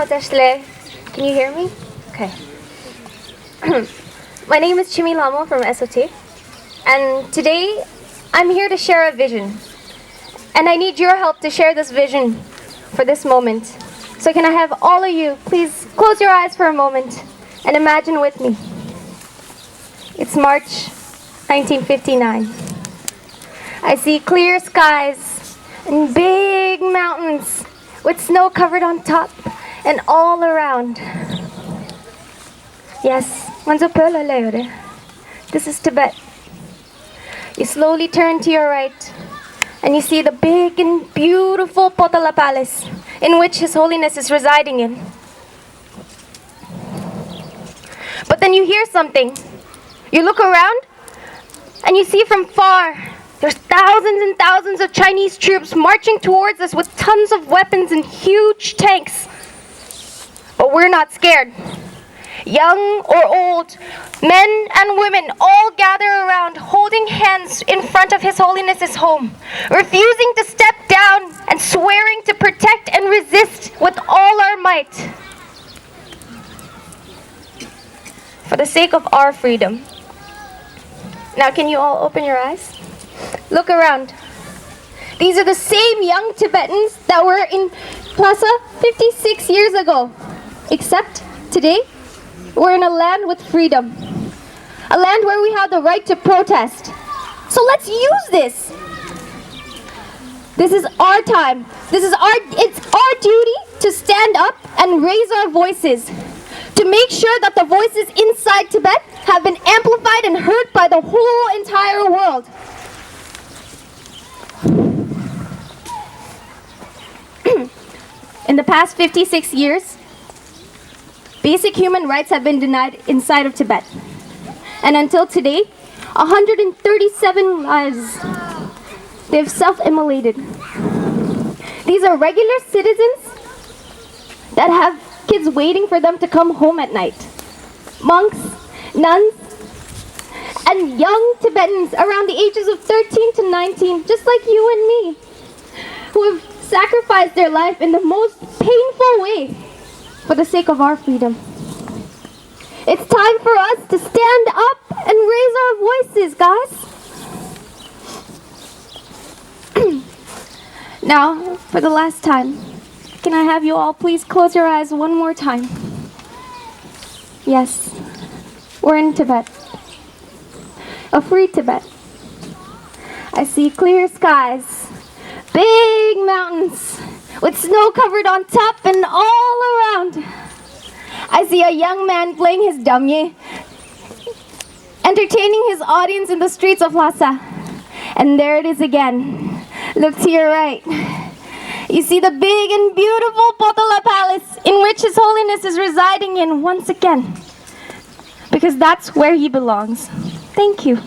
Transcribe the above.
Can you hear me? Okay. My name is Chime Lhamo from SOT, and today I'm here to share a vision. And I need your help to share this vision for this moment. So can I have all of you please close your eyes for a moment and imagine with me. It's March 1959. I see clear skies and big mountains with snow covered on top and all around. Yes, this is Tibet. You slowly turn to your right and you see the big and beautiful Potala Palace in which His Holiness is residing in. But then you hear something. You look around and you see from far there's thousands and thousands of Chinese troops marching towards us with tons of weapons and huge tanks. But we're not scared. Young or old, men and women all gather around holding hands in front of His Holiness's home, refusing to step down and swearing to protect and resist with all our might. For the sake of our freedom. Now can you all open your eyes? Look around. These are the same young Tibetans that were in Plaza 56 years ago. Except today, we're in a land with freedom. A land where we have the right to protest. So let's use this. This is our time. It's our duty to stand up and raise our voices. To make sure that the voices inside Tibet have been amplified and heard by the whole entire world. In the past 56 years, basic human rights have been denied inside of Tibet. And until today, 137 lives, they've self-immolated. These are regular citizens that have kids waiting for them to come home at night. Monks, nuns, and young Tibetans around the ages of 13 to 19, just like you and me, who have sacrificed their life in the most painful way for the sake of our freedom. It's time for us to stand up and raise our voices, guys. Now, for the last time, can I have you all please close your eyes one more time? Yes, we're in Tibet. A free Tibet. I see clear skies, big mountains with snow covered on top and all around. I see a young man playing his damye, entertaining his audience in the streets of Lhasa. And there it is again. Look to your right. You see the big and beautiful Potala Palace in which His Holiness is residing in once again. Because that's where he belongs. Thank you.